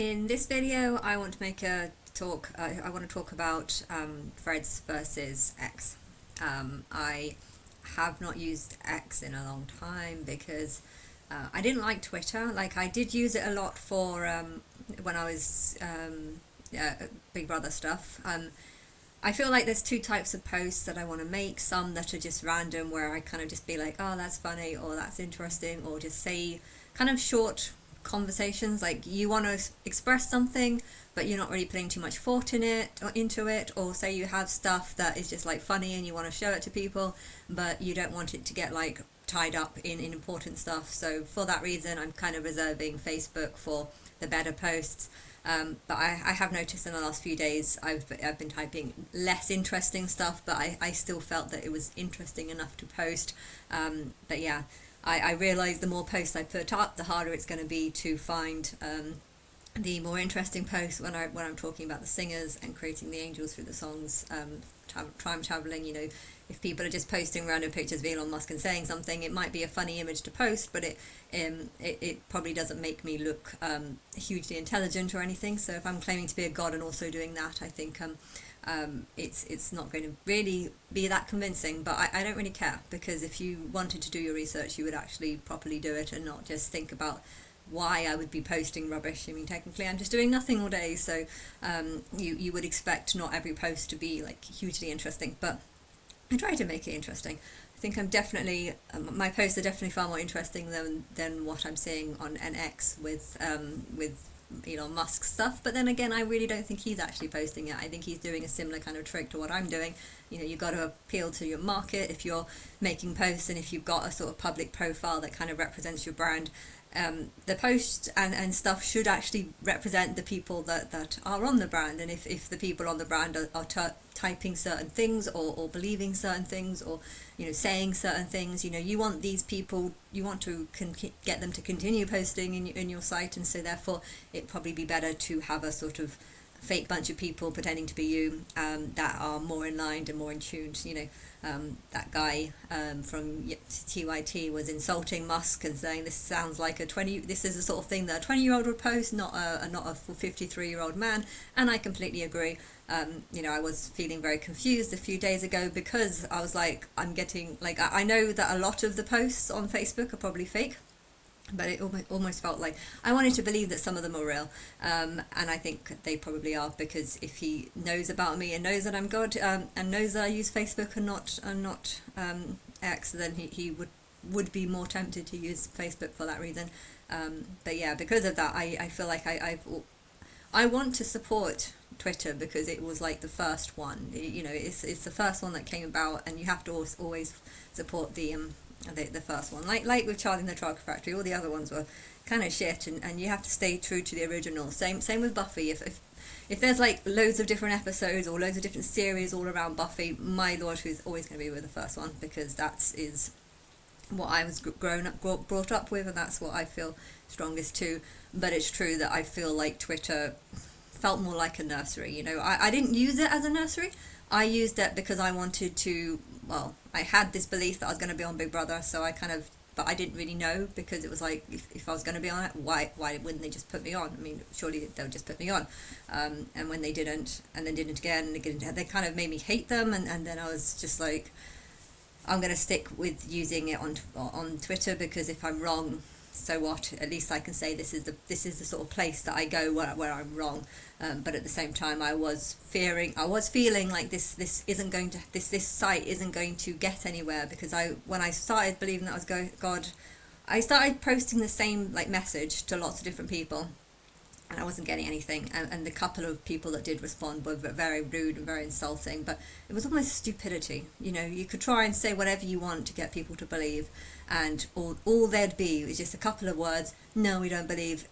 In this video, I want to make a talk. I want to talk about Threads versus X. I have not used X in a long time because I didn't like Twitter. Like I did use it a lot for when I was Big Brother stuff. I feel like there's two types of posts that I want to make. Some that are just random, where I kind of just be like, oh, that's funny, or that's interesting, or just say kind of short conversations. Like you want to express something, but you're not really putting too much thought in it or into it. Or say you have stuff that is just like funny and you want to show it to people, but you don't want it to get like tied up in important stuff. So for that reason, I'm kind of reserving Facebook for the better posts. But I have noticed in the last few days I've been typing less interesting stuff, but I still felt that it was interesting enough to post. But yeah, I realised the more posts I put up, the harder it's going to be to find the more interesting posts when I'm talking about the singers and creating the angels through the songs. Time traveling, if people are just posting random pictures of Elon Musk and saying something, it might be a funny image to post, but it probably doesn't make me look hugely intelligent or anything. So if I'm claiming to be a god and also doing that, I think it's not going to really be that convincing. But I don't really care, because if you wanted to do your research, you would actually properly do it and not just think about why I would be posting rubbish. I mean, technically I'm just doing nothing all day, so you would expect not every post to be like hugely interesting, but I try to make it interesting. I think I'm definitely my posts are definitely far more interesting than what I'm seeing on NX with Elon Musk stuff. But then again, I really don't think he's actually posting it. I think he's doing a similar kind of trick to what I'm doing. You've got to appeal to your market if you're making posts, and if you've got a sort of public profile that kind of represents your brand. The posts and stuff should actually represent the people that are on the brand. And if the people on the brand are typing certain things, or believing certain things, or saying certain things, you want these people, you want to get them to continue posting in your site. And so therefore it'd probably be better to have a sort of fake bunch of people pretending to be you, that are more in line and more in tune. That guy from TYT was insulting Musk and saying this sounds like this is the sort of thing that a 20-year-old would post, not a 53-year-old man. And I completely agree. I was feeling very confused a few days ago, because I was like, I'm getting like, I know that a lot of the posts on Facebook are probably fake, but it almost felt like I wanted to believe that some of them are real, and I think they probably are, because if he knows about me and knows that I'm God, and knows that I use Facebook and not X, then he would be more tempted to use Facebook for that reason. But yeah, because of that, I feel like I want to support Twitter, because it was like the first one. It's the first one that came about, and you have to always support the first one. Like with Charlie and the Chocolate Factory, all the other ones were kind of shit, and you have to stay true to the original. Same with Buffy. If there's like loads of different episodes or loads of different series all around Buffy, my loyalty is always going to be with the first one, because that is what I was brought up with, and that's what I feel strongest to. But it's true that I feel like Twitter felt more like a nursery. I didn't use it as a nursery. I used it because I wanted to, I had this belief that I was going to be on Big Brother, so but I didn't really know, because it was like, if I was going to be on it, why wouldn't they just put me on? I mean, surely they'll just put me on. And when they didn't, and then didn't again, they kind of made me hate them, and then I was just like, I'm going to stick with using it on Twitter, because if I'm wrong, so what? At least I can say this is the sort of place that I go where I'm wrong. But at the same time, I was feeling like this site isn't going to get anywhere, because when I started believing that I was God, I started posting the same like message to lots of different people, and I wasn't getting anything. And the couple of people that did respond were very rude and very insulting, but it was almost stupidity. You could try and say whatever you want to get people to believe, and all there'd be is just a couple of words. No, we don't believe.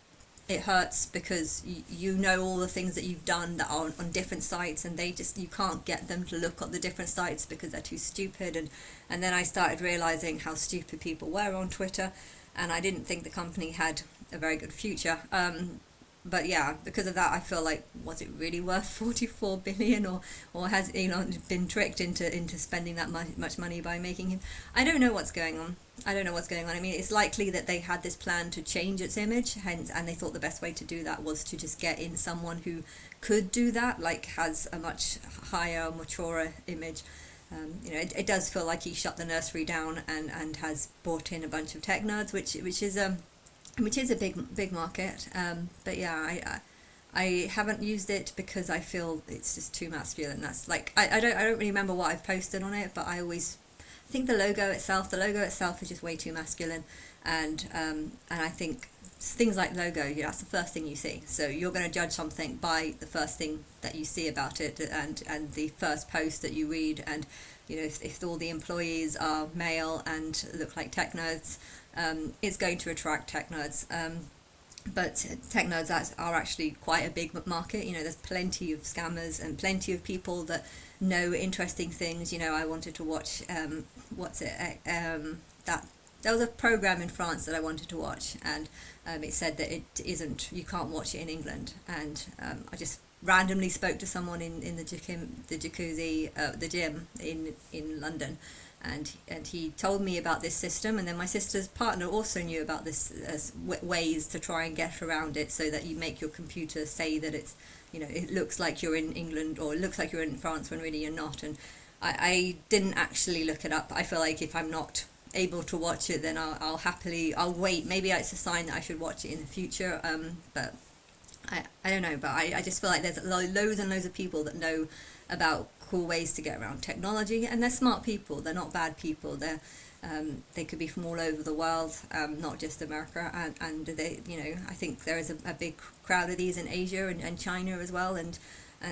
It hurts, because you know all the things that you've done that are on different sites, and you can't get them to look at the different sites because they're too stupid. And then I started realizing how stupid people were on Twitter, and I didn't think the company had a very good future. but yeah, because of that, I feel like, was it really worth 44 billion, or has Elon been tricked into spending that much money by making him? I don't know what's going on. I don't know what's going on. I mean, it's likely that they had this plan to change its image, hence, and they thought the best way to do that was to just get in someone who could do that, like has a much higher, maturer image. It does feel like he shut the nursery down and has brought in a bunch of tech nerds, which is a big market. But yeah, I haven't used it because I feel it's just too masculine. That's like I don't really remember what I've posted on it, but I think the logo itself is just way too masculine, and I think things like logo, that's the first thing you see. So you're going to judge something by the first thing that you see about it, and the first post that you read, and if all the employees are male and look like tech nerds, it's going to attract tech nerds. But tech nerds are actually quite a big market. There's plenty of scammers and plenty of people that know interesting things. I wanted to watch that there was a program in France that I wanted to watch, and it said that you can't watch it in England, and I just randomly spoke to someone in the jacuzzi, the gym in London, and he told me about this system, and then my sister's partner also knew about this as ways to try and get around it, so that you make your computer say that it's, it looks like you're in England, or it looks like you're in France when really you're not. And I didn't actually look it up. I feel like if I'm not able to watch it, then I'll wait. Maybe it's a sign that I should watch it in the future, but I don't know. But I just feel like there's loads and loads of people that know about cool ways to get around technology, and they're smart people. They're not bad people. They could be from all over the world, not just America, and they, I think there is a big crowd of these in Asia and China as well, and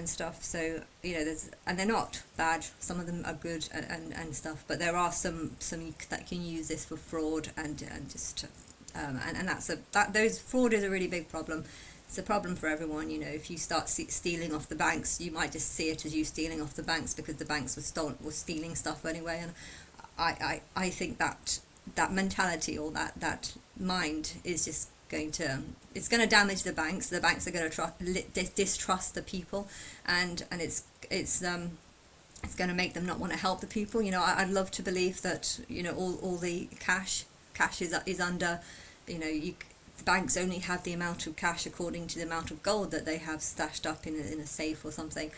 stuff. So and they're not bad. Some of them are good and stuff, but there are some that can use this for fraud and just and those fraud is a really big problem. It's a problem for everyone. If you start stealing off the banks, you might just see it as you stealing off the banks because the banks were stealing stuff anyway. And I think that mentality, or that mind, is just going to damage the banks. The banks are going to distrust the people, and it's going to make them not want to help the people. I'd love to believe that all the cash is under, the banks only have the amount of cash according to the amount of gold that they have stashed up in a safe or something.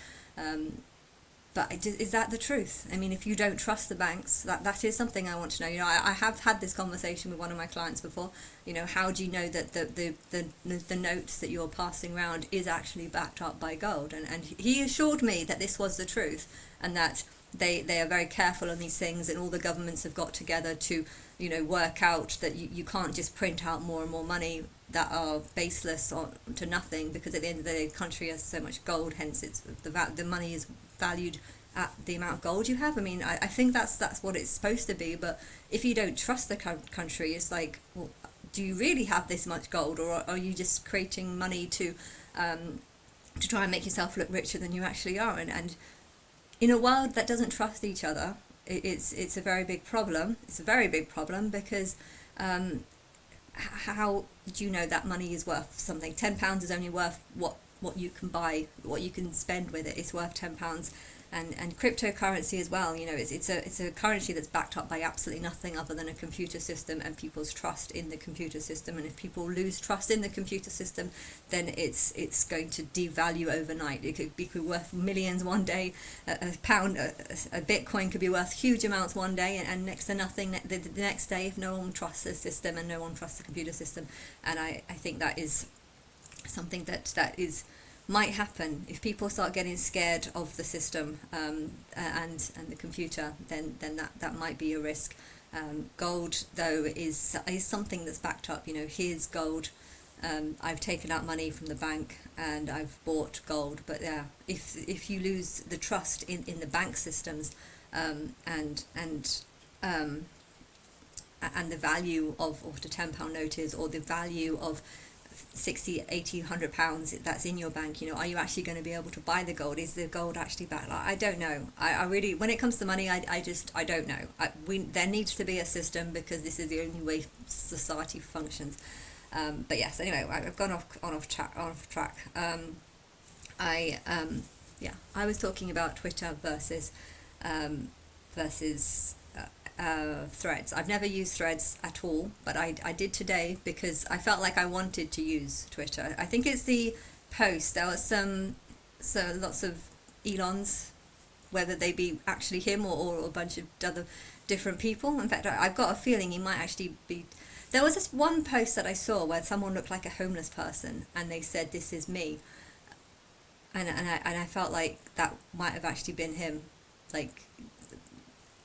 But is that the truth? I mean, if you don't trust the banks, that is something I want to know. I have had this conversation with one of my clients before. How do you know that the notes that you're passing around is actually backed up by gold? And he assured me that this was the truth, and that they are very careful on these things, and all the governments have got together to work out that you can't just print out more and more money that are baseless or to nothing, because at the end of the day, the country has so much gold, hence the money is valued at the amount of gold you have. I mean, I think that's what it's supposed to be, but if you don't trust the country, it's like, well, do you really have this much gold, or are you just creating money to try and make yourself look richer than you actually are? And in a world that doesn't trust each other, it's a very big problem. It's a very big problem because how do you know that money is worth something? £10 is only worth what you can buy, what you can spend with it. It's worth £10. And cryptocurrency as well, it's a currency that's backed up by absolutely nothing other than a computer system and people's trust in the computer system. And if people lose trust in the computer system, then it's going to devalue overnight. It could be worth millions one day. A Bitcoin could be worth huge amounts one day, and next to nothing the next day, if no one trusts the system and no one trusts the computer system. And I think that is something that might happen if people start getting scared of the system and the computer. Then that might be a risk. Gold, though, is something that's backed up. Here's gold. I've taken out money from the bank and I've bought gold. But yeah, if you lose the trust in the bank systems and the value of what a £10 note is, or the value of 60, 80, £100 that's in your bank, are you actually going to be able to buy the gold? Is the gold actually back? I don't know. I really, when it comes to money, I don't know. There needs to be a system, because this is the only way society functions. But yes, anyway, I've gone off track. I Yeah, I was talking about Twitter um, versus Threads. I've never used Threads at all, but I did today because I felt like I wanted to use Twitter. I think it's the post. There was lots of Elons, whether they be actually him or a bunch of other different people. In fact, I've got a feeling he might actually be. There was this one post that I saw where someone looked like a homeless person, and they said, "This is me," and I felt like that might have actually been him. Like,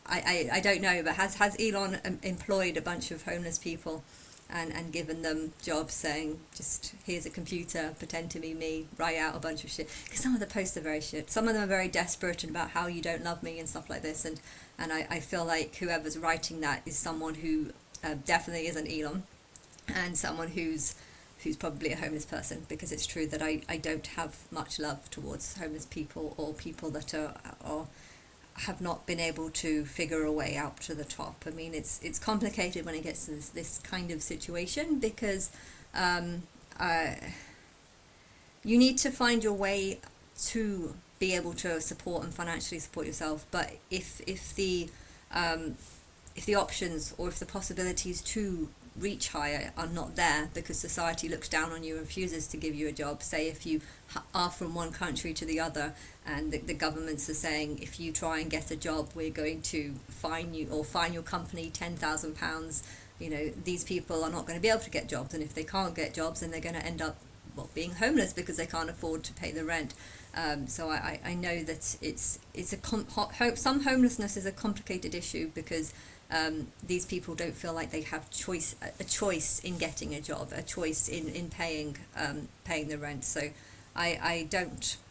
I don't know, but has Elon employed a bunch of homeless people and given them jobs, saying, just here's a computer, pretend to be me, write out a bunch of shit? Because some of the posts are very shit. Some of them are very desperate and about how you don't love me and stuff like this. And I feel like whoever's writing that is someone who definitely isn't Elon, and someone who's probably a homeless person, because it's true that I don't have much love towards homeless people or people that are have not been able to figure a way out to the top. I mean, it's complicated when it gets to this kind of situation, because um, uh, you need to find your way to be able to support and financially support yourself. But um, if the options or if the possibilities to reach higher are not there, because society looks down on you and refuses to give you a job, say if you are from one country to the other, and the governments are saying, if you try and get a job, we're going to fine you or fine your company £10,000. These people are not going to be able to get jobs, and if they can't get jobs, then they're going to end up being homeless because they can't afford to pay the rent. So I know that some homelessness is a complicated issue, because these people don't feel like they have a choice in getting a job, a choice in paying the rent. So I don't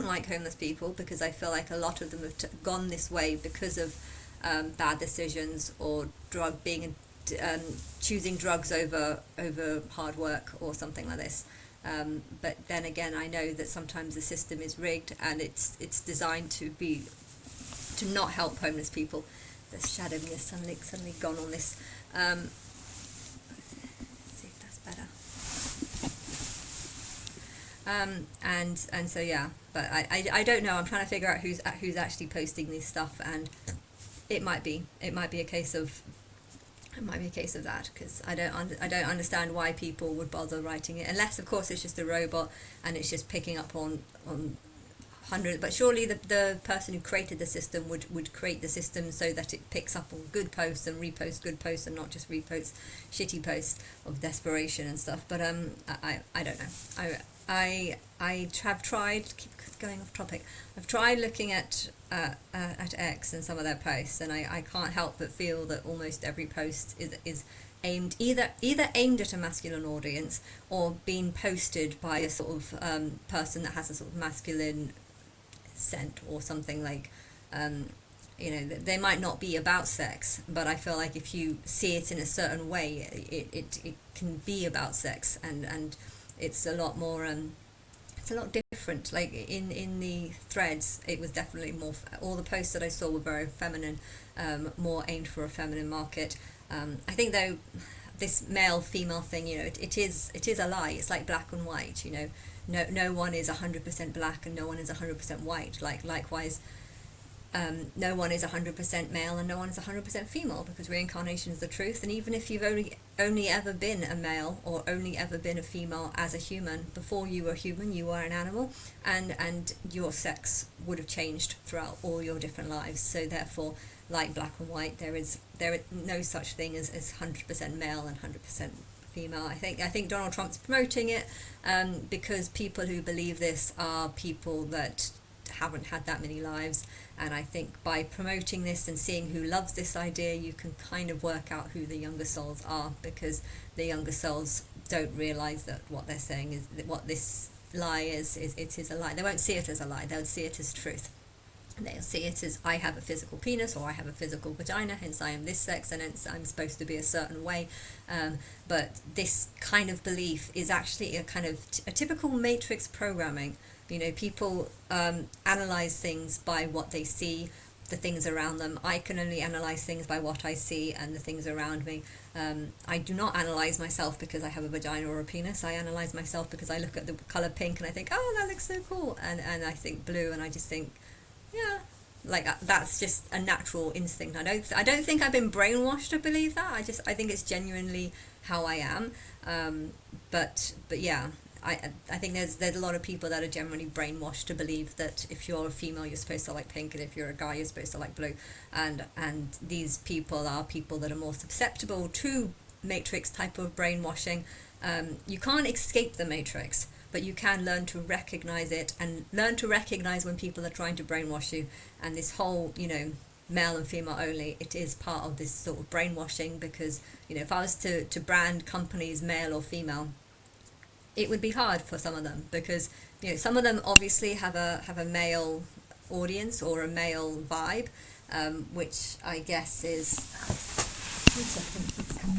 like homeless people, because I feel like a lot of them have gone this way because of bad decisions, or choosing drugs over hard work or something like this. But then again, I know that sometimes the system is rigged, and it's designed to not help homeless people. The shadow has suddenly gone on this. Let's see if that's better. And so yeah, but I don't know. I'm trying to figure out who's actually posting this stuff, and it might be a case of that, because I don't understand why people would bother writing it, unless of course it's just a robot and it's just picking up on hundreds. But surely the person who created the system would create the system so that it picks up on good posts and reposts good posts, and not just reposts shitty posts of desperation and stuff. But I don't know. I have tried, keep going off topic, I've tried looking at X and some of their posts, and I can't help but feel that almost every post is aimed either aimed at a masculine audience, or being posted by a sort of person that has a sort of masculine scent or something. Like they might not be about sex, but I feel like if you see it in a certain way, it can be about sex, and it's a lot more it's a lot different. Like in the threads, it was definitely more all the posts that I saw were very feminine, more aimed for a feminine market. I think though, this male female thing, it is a lie. It's like black and white. No one is 100% black and no one is 100% white. Likewise, no one is 100% male and no one is 100% female, because reincarnation is the truth. And even if you've only ever been a male or only ever been a female as a human, before you were human, you were an animal, and your sex would have changed throughout all your different lives. So therefore, like black and white, there is no such thing as 100% male and 100% female. I think Donald Trump's promoting it, because people who believe this are people that haven't had that many lives, and I think by promoting this and seeing who loves this idea, you can kind of work out who the younger souls are, because the younger souls don't realize that what they're saying is that what this lie is it is a lie. They won't see it as a lie, they'll see it as truth. They'll see it as, I have a physical penis, or I have a physical vagina, hence I am this sex, and hence I'm supposed to be a certain way. But this kind of belief is actually a kind of a typical matrix programming. People analyze things by what they see. the things around them. I can only analyze things by what I see and the things around me. I do not analyze myself because I have a vagina or a penis. I analyze myself because I look at the color pink and I think, oh, that looks so cool, and I think blue and I just think, yeah, like that's just a natural instinct. I don't think I've been brainwashed to believe that. I think it's genuinely how I am. But yeah, I think there's a lot of people that are generally brainwashed to believe that if you're a female you're supposed to like pink, and if you're a guy you're supposed to like blue, and these people are people that are more susceptible to matrix type of brainwashing. You can't escape the matrix, but you can learn to recognize it and learn to recognize when people are trying to brainwash you. And this whole, male and female only, it is part of this sort of brainwashing, because, if I was to brand companies male or female, it would be hard for some of them, because, some of them obviously have a male audience or a male vibe, which I guess is...